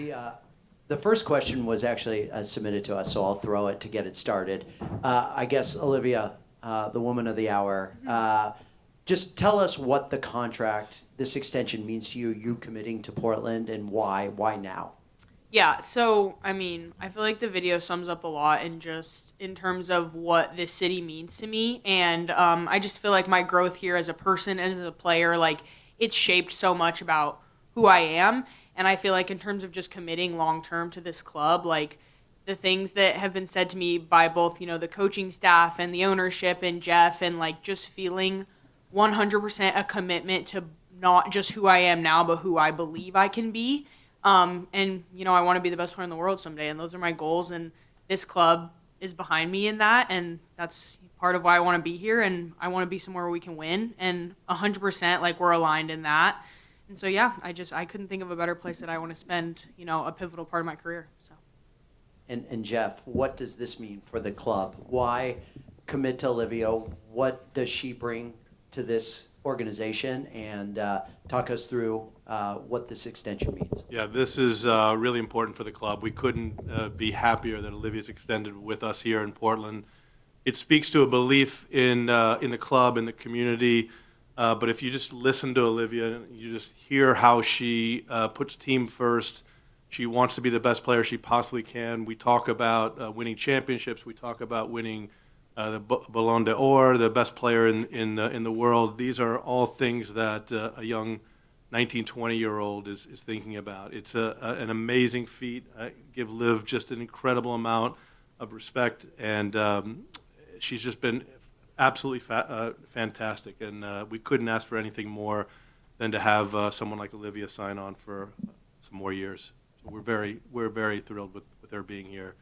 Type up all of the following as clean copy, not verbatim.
The first question was actually submitted to us, so I'll throw it to get it started. I guess, Olivia, the woman of the hour, just tell us what the contract, this extension means to you, you committing to Portland, and why now? Yeah, so I mean, I feel like the video sums up a lot in terms of what this city means to me, and I just feel like my growth here as a person and as a player, like it's shaped so much about who I am, and I feel like in terms of just committing long term to this club, like the things that have been said to me by both the coaching staff and the ownership and Jeff, and like just feeling 100% a commitment to not just who I am now, but who I believe I can be. And I want to be the best player in the world someday, and those are my goals. And this club is behind me in that, and that's part of why I want to be here. And I want to be somewhere where we can win, and 100% like we're aligned in that. And so yeah, I couldn't think of a better place that I want to spend a pivotal part of my career. So. And Jeff, what does this mean for the club? Why commit to Olivia? What does she bring to this organization? And talk us through what this extension means. Yeah, this is really important for the club. We couldn't be happier that Olivia's extended with us here in Portland. It speaks to a belief in the club, in the community. But if you just listen to Olivia, you just hear how she puts team first. She wants to be the best player she possibly can. We talk about winning championships. We talk about winning the Ballon d'Or, the best player in the world. These are all things that a young 19, 20-year-old is thinking about. It's an amazing feat. I give Liv just an incredible amount of respect, and she's just been absolutely fantastic. And we couldn't ask for anything more than to have someone like Olivia sign on for some more years. So we're very thrilled with her being here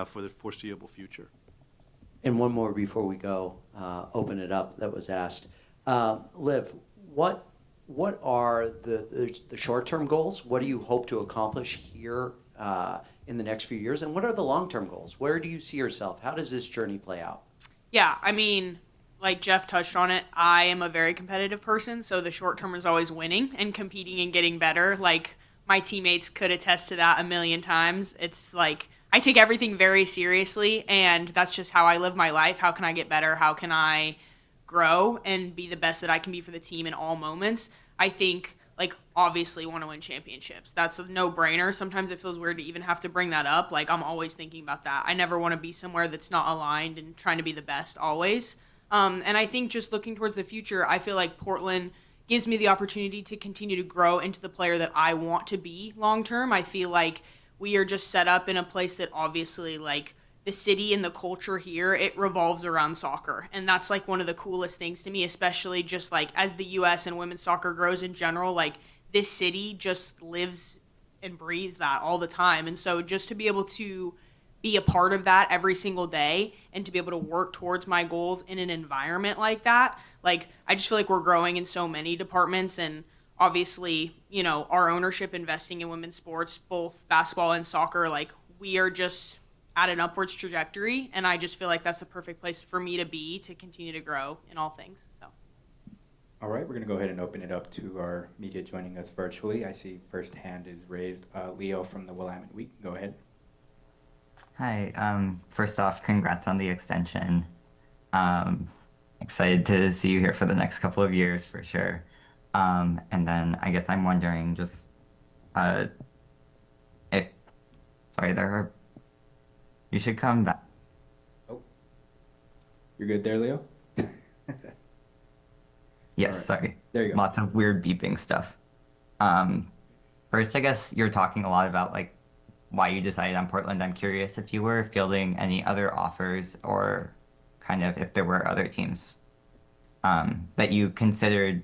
for the foreseeable future. And one more before we go, open it up, that was asked. Liv, what are the short-term goals? What do you hope to accomplish here in the next few years? And what are the long-term goals? Where do you see yourself? How does this journey play out? Yeah, I mean, like Jeff touched on it, I am a very competitive person, so the short term is always winning and competing and getting better. Like, my teammates could attest to that a million times. It's like, I take everything very seriously, and that's just how I live my life. How can I get better? How can I grow and be the best that I can be for the team in all moments? I think, like, obviously want to win championships. That's a no-brainer. Sometimes it feels weird to even have to bring that up. Like, I'm always thinking about that. I never want to be somewhere that's not aligned and trying to be the best always. And I think just looking towards the future, I feel like Portland gives me the opportunity to continue to grow into the player that I want to be long-term. I feel like we are just set up in a place that obviously, like, the city and the culture here, it revolves around soccer. And that's like one of the coolest things to me, especially just like as the US and women's soccer grows in general, like this city just lives and breathes that all the time. And so just to be able to be a part of that every single day and to be able to work towards my goals in an environment like that, like I just feel like we're growing in so many departments. And obviously, our ownership investing in women's sports, both basketball and soccer, like we are just at an upwards trajectory, and I just feel like that's the perfect place for me to be to continue to grow in all things. So. All right, we're going to go ahead and open it up to our media joining us virtually. I see first hand is raised. Leo from the Willamette Week, go ahead. Hi, first off, congrats on the extension. Excited to see you here for the next couple of years for sure. And then I guess I'm wondering just you should come back. Oh, you're good there, Leo? Yes, right. Sorry. There you go. Lots of weird beeping stuff. First, I guess you're talking a lot about like why you decided on Portland. I'm curious if you were fielding any other offers or kind of if there were other teams that you considered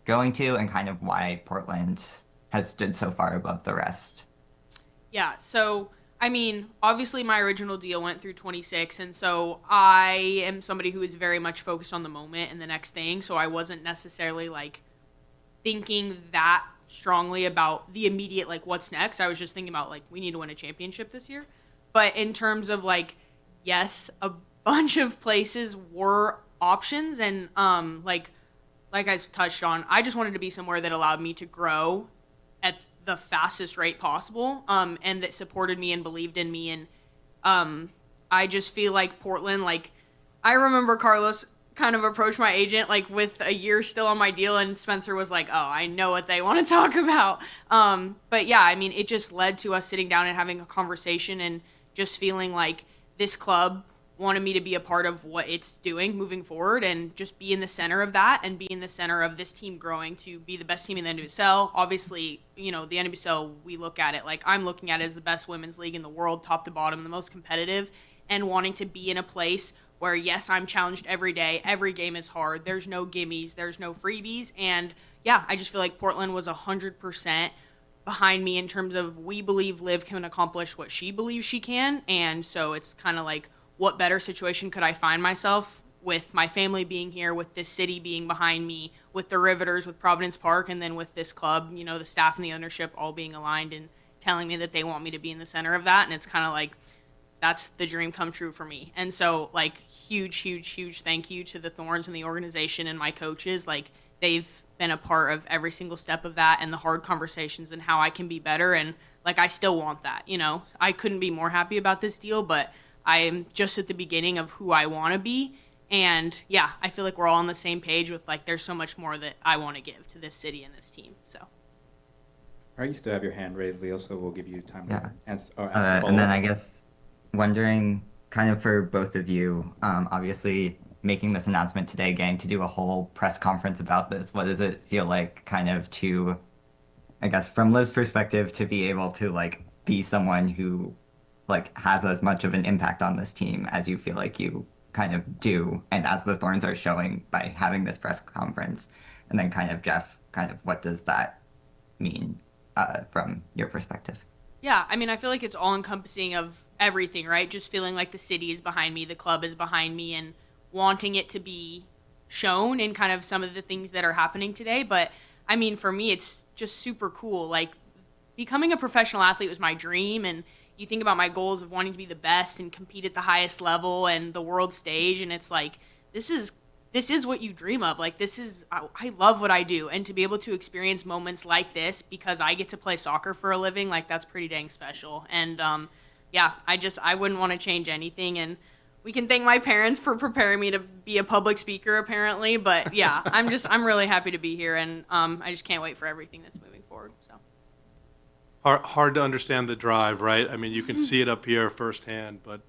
going to and kind of why Portland has stood so far above the rest. Yeah, so I mean, obviously my original deal went through 26, and so I am somebody who is very much focused on the moment and the next thing, so I wasn't necessarily, like, thinking that strongly about the immediate, like, what's next. I was just thinking about, like, we need to win a championship this year. But in terms of, like, yes, a bunch of places were options, and, like I touched on, I just wanted to be somewhere that allowed me to grow at the fastest rate possible, and that supported me and believed in me. And I just feel like Portland, like, I remember Carlos kind of approached my agent, like, with a year still on my deal, and Spencer was like, oh, I know what they want to talk about. But yeah, I mean, it just led to us sitting down and having a conversation and just feeling like this club wanted me to be a part of what it's doing moving forward and just be in the center of that and be in the center of this team growing to be the best team in the NWSL. Obviously, you know, the NWSL, we look at it like I'm looking at it as the best women's league in the world, top to bottom, the most competitive, and wanting to be in a place where, yes, I'm challenged every day. Every game is hard. There's no gimmies. There's no freebies. And, yeah, I just feel like Portland was 100% behind me in terms of we believe Liv can accomplish what she believes she can. And so it's kind of like, what better situation could I find myself with my family being here, with this city being behind me, with the Riveters, with Providence Park, and then with this club, you know, the staff and the ownership all being aligned and telling me that they want me to be in the center of that. And it's kind of like, that's the dream come true for me. And so, like, huge thank you to the Thorns and the organization and my coaches. Like, they've been a part of every single step of that and the hard conversations and how I can be better. And, like, I still want that, you know. I couldn't be more happy about this deal, but I am just at the beginning of who I want to be. And, yeah, I feel like we're all on the same page with, like, there's so much more that I want to give to this city and this team. So. All right, you still have your hand raised, Leo, so we'll give you time Yeah. to answer. And then I guess wondering, kind of for both of you, obviously making this announcement today, getting to do a whole press conference about this, what does it feel like kind of to, I guess, from Liv's perspective, to be able to, like, be someone who, like, has as much of an impact on this team as you feel like you kind of do, and as the Thorns are showing by having this press conference? And then kind of, Jeff, kind of what does that mean from your perspective? Yeah, I mean, I feel like it's all encompassing of everything, right? Just feeling like the city is behind me, the club is behind me, and wanting it to be shown in kind of some of the things that are happening today. But I mean, for me, it's just super cool. Like, becoming a professional athlete was my dream, and you think about my goals of wanting to be the best and compete at the highest level and the world stage, and it's like, this is what you dream of. Like, I love what I do, and to be able to experience moments like this because I get to play soccer for a living, like, that's pretty dang special. And yeah, I wouldn't want to change anything. And we can thank my parents for preparing me to be a public speaker, apparently. But yeah, I'm really happy to be here, and I just can't wait for everything that's moving forward. So. Hard to understand the drive, right? I mean, you can see it up here firsthand, but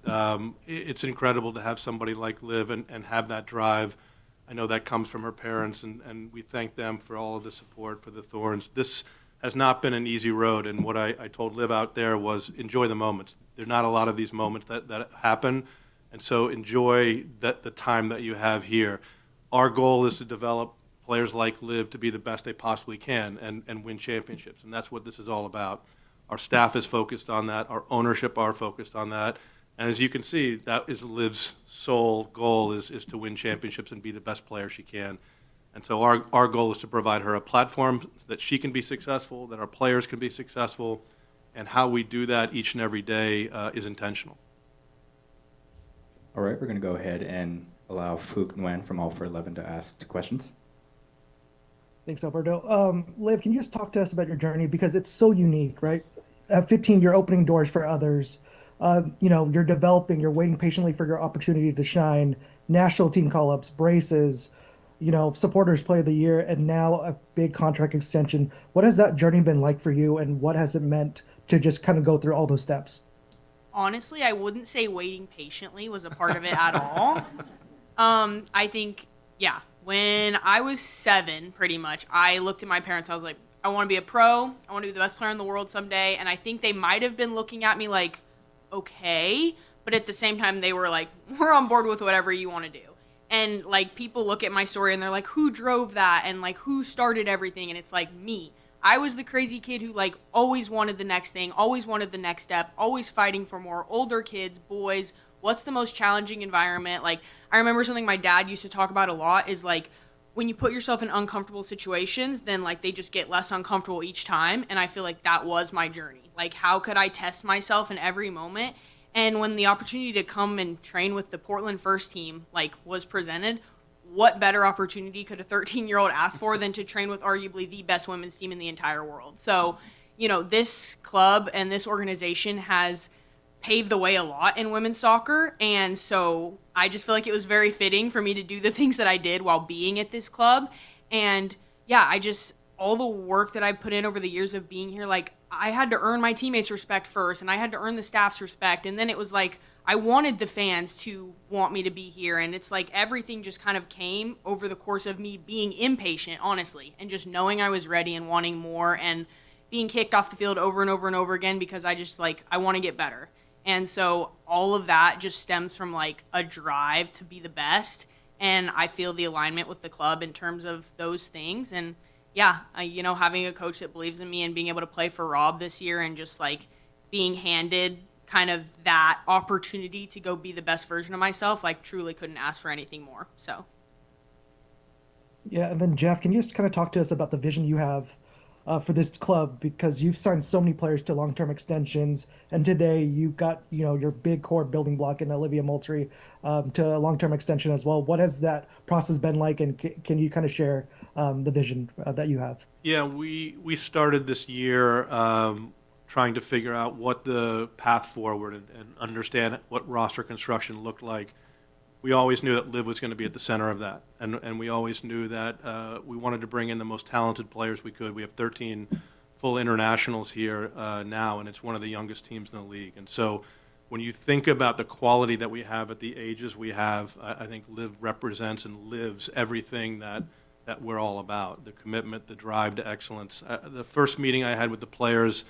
it's incredible to have somebody like Liv and have that drive. I know that comes from her parents, and we thank them for all of the support for the Thorns. This has not been an easy road, and what I told Liv out there was enjoy the moments. There are not a lot of these moments that happen, and so enjoy the time that you have here. Our goal is to develop players like Liv to be the best they possibly can and win championships, and that's what this is all about. Our staff is focused on that. Our ownership are focused on that. And as you can see, that is Liv's sole goal is to win championships and be the best player she can. And so our goal is to provide her a platform that she can be successful, that our players can be successful, and how we do that each and every day is intentional. All right, we're going to go ahead and allow Fook Nguyen from All for 11 to ask 2 questions. Thanks, Alberto. Liv, can you just talk to us about your journey? Because it's so unique, right? At 15, you're opening doors for others. You know, you're developing, you're waiting patiently for your opportunity to shine. National team call-ups, braces, you know, supporters play of the year, and now a big contract extension. What has that journey been like for you, and what has it meant to just kind of go through all those steps? Honestly, I wouldn't say waiting patiently was a part of it at all. I think, yeah, when I was 7, pretty much, I looked at my parents. I was like, I want to be a pro. I want to be the best player in the world someday. And I think they might have been looking at me like, okay. But at the same time, they were like, we're on board with whatever you want to do. And, like, people look at my story and they're like, who drove that? And, like, who started everything? And it's like, me. I was the crazy kid who, like, always wanted the next thing, always wanted the next step, always fighting for more. Older kids, boys, what's the most challenging environment? Like, I remember something my dad used to talk about a lot is, like, when you put yourself in uncomfortable situations, then, like, they just get less uncomfortable each time. And I feel like that was my journey. Like, how could I test myself in every moment? And when the opportunity to come and train with the Portland first team, like, was presented, what better opportunity could a 13-year-old ask for than to train with arguably the best women's team in the entire world? So, this club and this organization has paved the way a lot in women's soccer. And so I just feel like it was very fitting for me to do the things that I did while being at this club. And yeah, all the work that I put in over the years of being here, like I had to earn my teammates' respect first, and I had to earn the staff's respect. And then it was like, I wanted the fans to want me to be here. And it's like everything just kind of came over the course of me being impatient, honestly, and just knowing I was ready and wanting more and being kicked off the field over and over and over again because I want to get better. And so all of that just stems from like a drive to be the best. And I feel the alignment with the club in terms of those things. And yeah, having a coach that believes in me and being able to play for Rob this year and just like being handed kind of that opportunity to go be the best version of myself, like truly couldn't ask for anything more. So. Yeah, and then Jeff, can you just kind of talk to us about the vision you have for this club, because you've signed so many players to long-term extensions, and today you got your big core building block in Olivia Moultrie to a long-term extension as well. What has that process been like, and can you kind of share the vision that you have? Yeah, we started this year trying to figure out what the path forward and understand what roster construction looked like. We always knew that Liv was going to be at the center of that, and we always knew that we wanted to bring in the most talented players we could. We have 13 full internationals here now, and it's one of the youngest teams in the league. And so when you think about the quality that we have at the ages we have, I think Liv represents and lives everything that we're all about, the commitment, the drive to excellence. The first meeting I had with the players,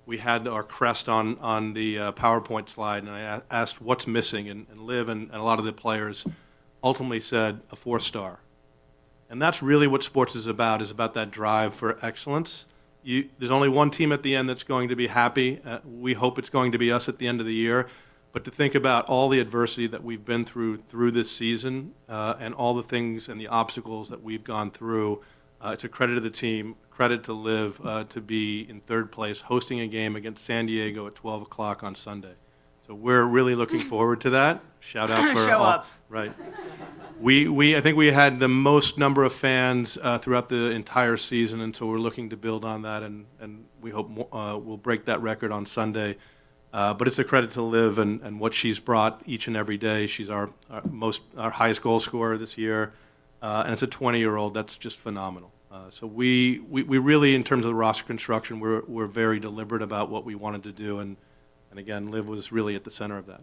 we had our crest on the PowerPoint slide, and I asked what's missing, and Liv and a lot of the players ultimately said a 4-star. And that's really what sports is about that drive for excellence. There's only one team at the end that's going to be happy. We hope it's going to be us at the end of the year. But to think about all the adversity that we've been through this season and all the things and the obstacles that we've gone through, it's a credit to the team, credit to Liv to be in third place, hosting a game against San Diego at 12 o'clock on Sunday. So we're really looking forward to that. Shout out for Show all. up. Right. I think we had the most number of fans throughout the entire season, and so we're looking to build on that, and we hope we'll break that record on Sunday. But it's a credit to Liv and what she's brought each and every day. She's our highest goal scorer this year, and it's a 20-year-old. That's just phenomenal. So we really, in terms of the roster construction, we're very deliberate about what we wanted to do, and again, Liv was really at the center of that.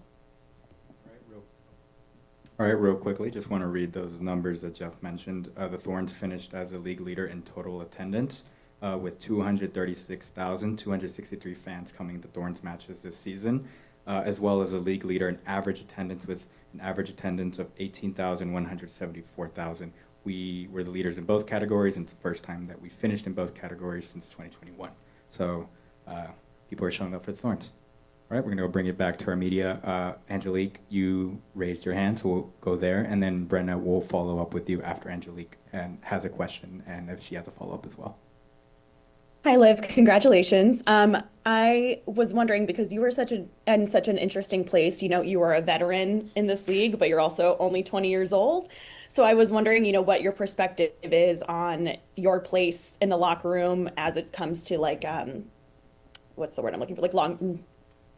All right, real quickly, just want to read those numbers that Jeff mentioned. The Thorns finished as a league leader in total attendance with 236,263 fans coming to Thorns matches this season, as well as a league leader in average attendance with an average attendance of 18,174,000. We were the leaders in both categories, and it's the first time that we finished in both categories since 2021. So people are showing up for the Thorns. All right, we're going to bring it back to our media. Angelique, you raised your hand, so we'll go there. And then Brenna will follow up with you after Angelique and has a question, and if she has a follow-up as well. Hi, Liv. Congratulations. I was wondering, because you were in such an interesting place. You were a veteran in this league, but you're also only 20 years old. So I was wondering, what your perspective is on your place in the locker room as it comes to what's the word I'm looking for?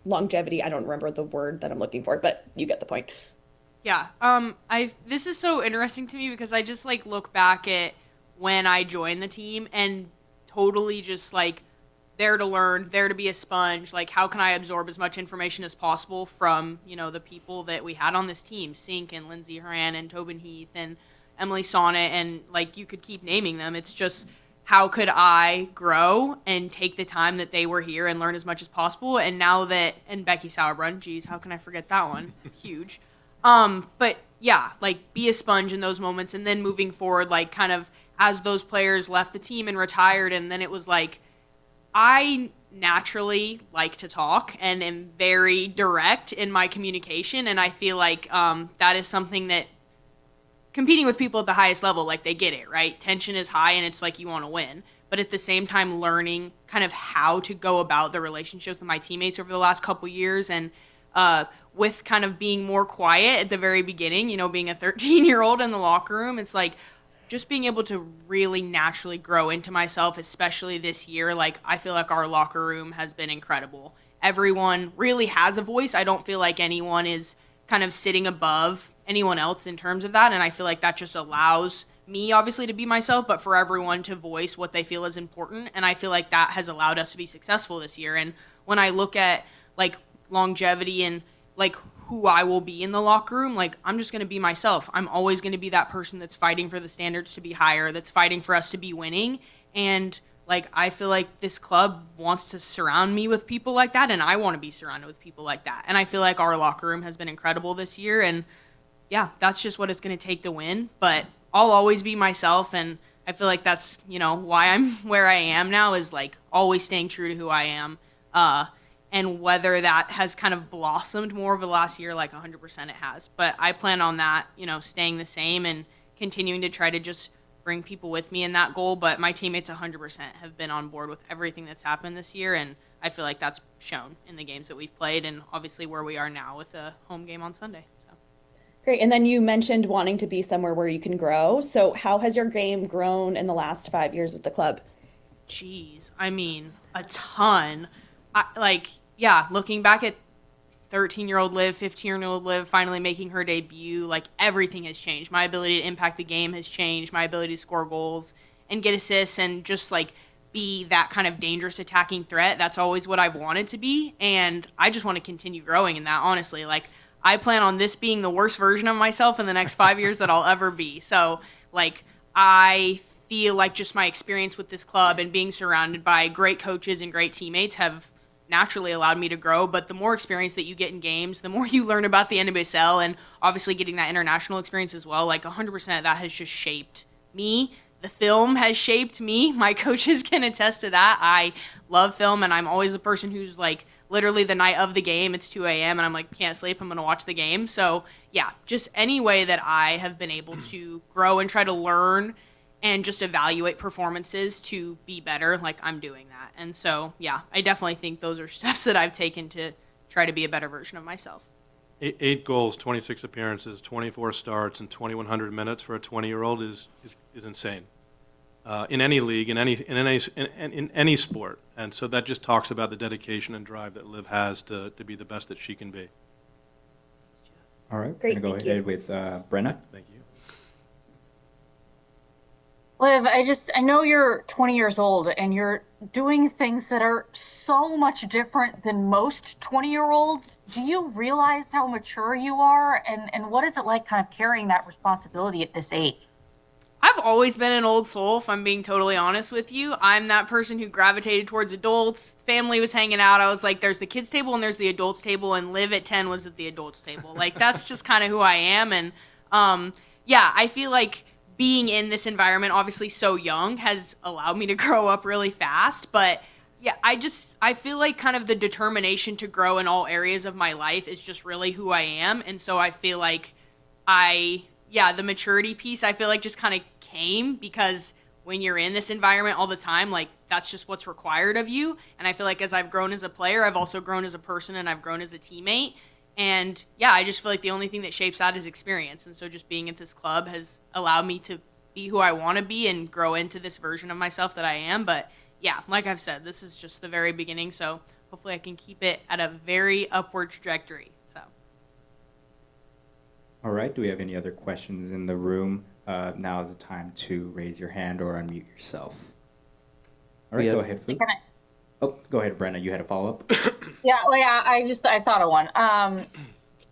Longevity. I don't remember the word that I'm looking for, but you get the point. Yeah. This is so interesting to me because I just look back at when I joined the team and totally just there to learn, there to be a sponge. How can I absorb as much information as possible from, the people that we had on this team, Sink and Lindsay Horan and Tobin Heath and Emily Sonnet, and you could keep naming them. It's just, how could I grow and take the time that they were here and learn as much as possible? And now that, and Becky Sauerbrunn, geez, how can I forget that one? Huge. But yeah, be a sponge in those moments. And then moving forward, kind of as those players left the team and retired, and then it was I naturally like to talk and am very direct in my communication. And I feel that is something that competing with people at the highest level, they get it, right? Tension is high and it's you want to win. But at the same time, learning kind of how to go about the relationships with my teammates over the last couple years, and with kind of being more quiet at the very beginning, being a 13-year-old in the locker room, it's just being able to really naturally grow into myself, especially this year. Like, I feel like our locker room has been incredible. Everyone really has a voice. I don't feel like anyone is kind of sitting above anyone else in terms of that. And I feel like that just allows me, obviously, to be myself, but for everyone to voice what they feel is important. And I feel like that has allowed us to be successful this year. And when I look at, like, longevity and, like, who I will be in the locker room, like, I'm just going to be myself. I'm always going to be that person that's fighting for the standards to be higher, that's fighting for us to be winning. And, like, I feel like this club wants to surround me with people like that, and I want to be surrounded with people like that. And I feel like our locker room has been incredible this year, and yeah, that's just what it's going to take to win. But I'll always be myself, and I feel like that's, why I'm where I am now, is, like, always staying true to who I am. And whether that has kind of blossomed more over the last year, like 100% it has. But I plan on that, staying the same and continuing to try to just bring people with me in that goal. But my teammates 100% have been on board with everything that's happened this year, and I feel like that's shown in the games that we've played and obviously where we are now with the home game on Sunday. So. Great. And then you mentioned wanting to be somewhere where you can grow. So how has your game grown in the last 5 years with the club? Jeez, I mean, a ton. Looking back at 13-year-old Liv, 15-year-old Liv finally making her debut, like, everything has changed. My ability to impact the game has changed. My ability to score goals and get assists and just, like, be that kind of dangerous attacking threat. That's always what I've wanted to be, and I just want to continue growing in that, honestly. Like, I plan on this being the worst version of myself in the next 5 years that I'll ever be. So, like, I feel like just my experience with this club and being surrounded by great coaches and great teammates have naturally allowed me to grow. But the more experience that you get in games, the more you learn about the NWSL, and obviously getting that international experience as well, like 100% of that has just shaped me. The film has shaped me. My coaches can attest to that. I love film, and I'm always the person who's, like, literally the night of the game, it's 2 a.m. and I'm like, can't sleep, I'm going to watch the game. So yeah, just any way that I have been able to grow and try to learn and just evaluate performances to be better, like, I'm doing that. And so, yeah, I definitely think those are steps that I've taken to try to be a better version of myself. 8 goals, 26 appearances, 24 starts, and 2,100 minutes for a 20-year-old is insane. In any league, in any sport. And so that just talks about the dedication and drive that Liv has to be the best that she can be. All right, Great, we're going to go ahead with Brenna. Thank you. Liv, I know you're 20 years old and you're doing things that are so much different than most 20-year-olds. Do you realize how mature you are? And what is it like kind of carrying that responsibility at this age? I've always been an old soul, if I'm being totally honest with you. I'm that person who gravitated towards adults. Family was hanging out. I was like, there's the kids table and there's the adults table, and Liv at 10 was at the adults table. Like, that's just kind of who I am. And I feel like being in this environment, obviously so young, has allowed me to grow up really fast. But yeah, I feel like kind of the determination to grow in all areas of my life is just really who I am. And so I feel like the maturity piece, I feel like, just kind of came because when you're in this environment all the time, like, that's just what's required of you. And I feel like as I've grown as a player, I've also grown as a person and I've grown as a teammate. And yeah, I just feel like the only thing that shapes that is experience. And so just being at this club has allowed me to be who I want to be and grow into this version of myself that I am. But yeah, like I've said, this is just the very beginning. So hopefully I can keep it at a very upward trajectory. So. All right, do we have any other questions in the room? Now is the time to raise your hand or unmute yourself. All right, go ahead, Fu. Oh, go ahead, Brenna. You had a follow-up? I thought of one.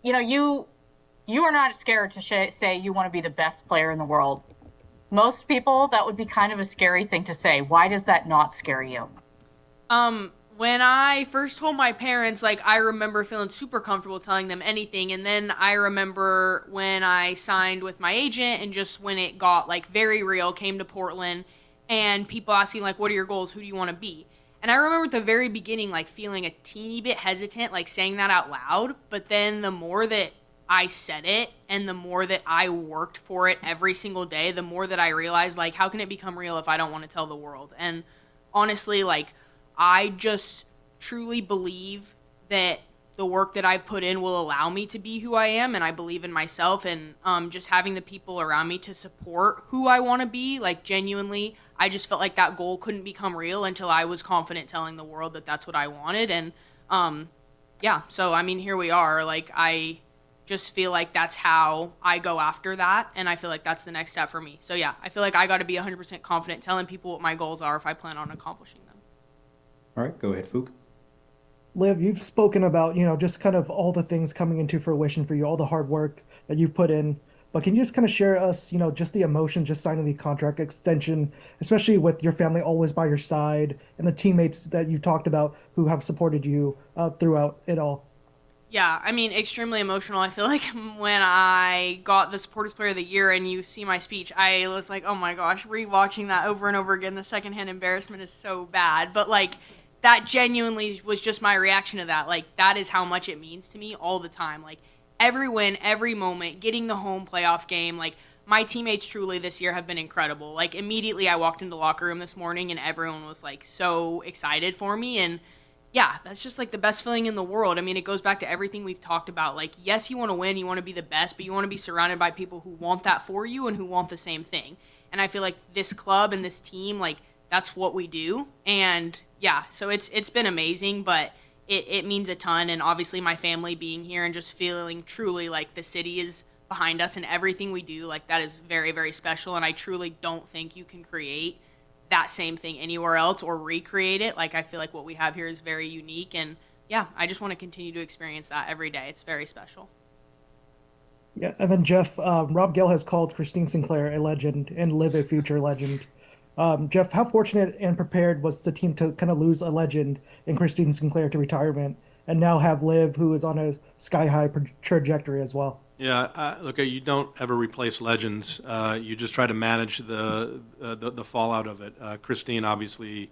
You are not scared to say you want to be the best player in the world. Most people, that would be kind of a scary thing to say. Why does that not scare you? When I first told my parents, like, I remember feeling super comfortable telling them anything. And then I remember when I signed with my agent and just when it got, like, very real, came to Portland, and people asking, like, what are your goals? Who do you want to be? And I remember at the very beginning, like, feeling a teeny bit hesitant, like, saying that out loud. But then the more that I said it and the more that I worked for it every single day, the more that I realized, like, how can it become real if I don't want to tell the world? And honestly, like, I just truly believe that the work that I've put in will allow me to be who I am, and I believe in myself, and just having the people around me to support who I want to be, like genuinely, I just felt like that goal couldn't become real until I was confident telling the world that that's what I wanted, and yeah, so I mean, here we are. Like, I just feel like that's how I go after that, and I feel like that's the next step for me. So yeah, I feel like I got to be 100% confident telling people what my goals are if I plan on accomplishing them. All right, go ahead, Fook. Liv, you've spoken about, just kind of all the things coming into fruition for you, all the hard work that you've put in. But can you just kind of share us, just the emotion, just signing the contract extension, especially with your family always by your side and the teammates that you talked about who have supported you throughout it all? Yeah, I mean, extremely emotional. I feel like when I got the Supporters Player of the Year and you see my speech, I was like, oh my gosh, rewatching that over and over again, the secondhand embarrassment is so bad. But, like, that genuinely was just my reaction to that. Like, that is how much it means to me all the time. Like, every win, every moment, getting the home playoff game, like, my teammates truly this year have been incredible. Like, immediately I walked into the locker room this morning and everyone was, like, so excited for me, and yeah, that's just like the best feeling in the world. I mean, it goes back to everything we've talked about. Like, yes, you want to win, you want to be the best, but you want to be surrounded by people who want that for you and who want the same thing. And I feel like this club and this team, like, that's what we do. And yeah, so it's been amazing, but it means a ton. And obviously my family being here and just feeling truly like the city is behind us and everything we do, like, that is very, very special. And I truly don't think you can create that same thing anywhere else or recreate it. Like, I feel like what we have here is very unique, and yeah, I just want to continue to experience that every day. It's very special. Yeah, and then Jeff, Rob Gale has called Christine Sinclair a legend and Liv a future legend. Jeff, how fortunate and prepared was the team to kind of lose a legend in Christine Sinclair to retirement and now have Liv, who is on a sky-high trajectory as well? Yeah, look, you don't ever replace legends. You just try to manage the fallout of it. Christine obviously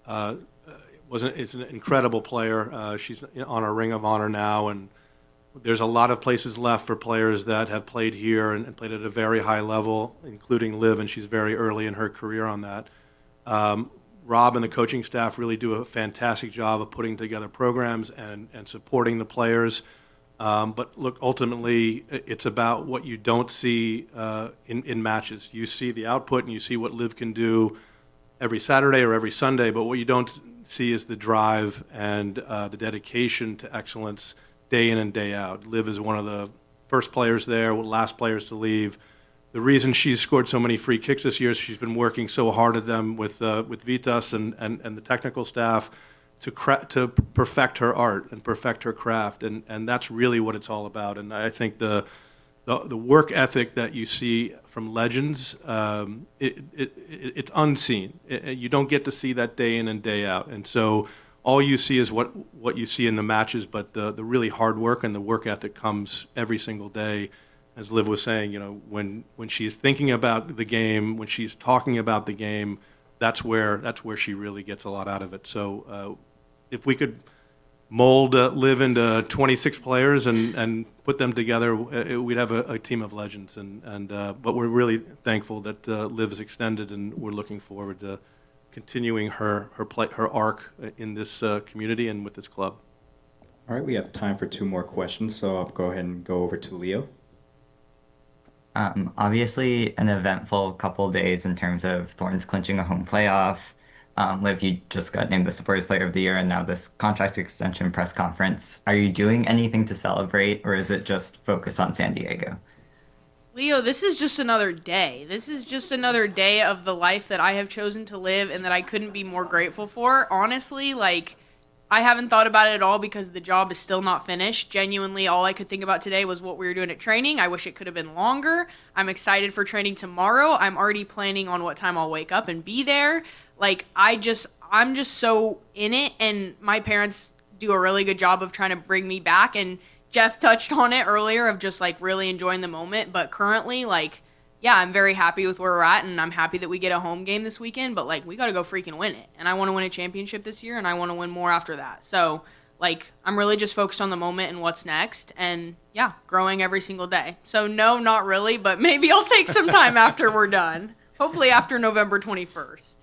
is an incredible player. She's on a Ring of Honor now, and there's a lot of places left for players that have played here and played at a very high level, including Liv, and she's very early in her career on that. Rob and the coaching staff really do a fantastic job of putting together programs and supporting the players. But look, ultimately, it's about what you don't see in matches. You see the output and you see what Liv can do every Saturday or every Sunday, but what you don't see is the drive and the dedication to excellence day in and day out. Liv is one of the first players there, last players to leave. The reason she's scored so many free kicks this year is she's been working so hard at them with Vitas and the technical staff to perfect her art and perfect her craft, and that's really what it's all about. And I think the work ethic that you see from legends, it's unseen. You don't get to see that day in and day out, and so all you see is what you see in the matches. But the really hard work and the work ethic comes every single day. As Liv was saying, when she's thinking about the game, when she's talking about the game, that's where she really gets a lot out of it. So if we could mold Liv into 26 players and put them together, we'd have a team of legends. But we're really thankful that Liv is extended, and we're looking forward to continuing her arc in this community and with this club. All right, we have time for 2 more questions, so I'll go ahead and go over to Leo. Obviously, an eventful couple of days in terms of Thorns clinching a home playoff. Liv, you just got named the Supporters Player of the Year, and now this contract extension press conference. Are you doing anything to celebrate, or is it just focus on San Diego? Leo, this is just another day. This is just another day of the life that I have chosen to live and that I couldn't be more grateful for. Honestly, like, I haven't thought about it at all because the job is still not finished. Genuinely, all I could think about today was what we were doing at training. I wish it could have been longer. I'm excited for training tomorrow. I'm already planning on what time I'll wake up and be there. Like, I'm just so in it, and my parents do a really good job of trying to bring me back, and Jeff touched on it earlier of just, like, really enjoying the moment. But currently, like, yeah, I'm very happy with where we're at, and I'm happy that we get a home game this weekend, but, like, we got to go freaking win it. And I want to win a championship this year, and I want to win more after that. So, like, I'm really just focused on the moment and what's next, and, yeah, growing every single day. So, no, not really, but maybe I'll take some time after we're done. Hopefully after November 21st.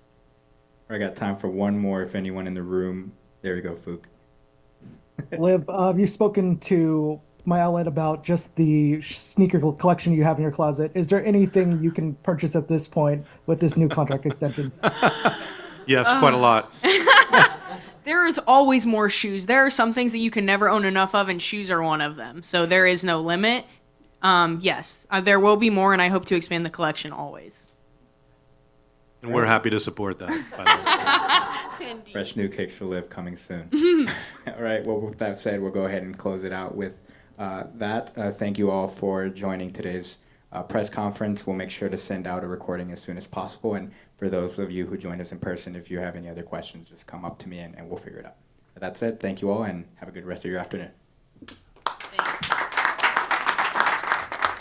I got time for one more if anyone in the room. There we go, Fook. Liv, you've spoken to my outlet about just the sneaker collection you have in your closet. Is there anything you can purchase at this point with this new contract extension? Yes, quite a lot. There is always more shoes. There are some things that you can never own enough of, and shoes are one of them. So there is no limit. Yes, there will be more, and I hope to expand the collection always. And we're happy to support that, by the way. Indeed. Fresh new kicks for Liv coming soon. All right. Well, with that said, we'll go ahead and close it out with that. Thank you all for joining today's press conference. We'll make sure to send out a recording as soon as possible. And for those of you who joined us in person, if you have any other questions, just come up to me and we'll figure it out. But that's it. Thank you all, and have a good rest of your afternoon.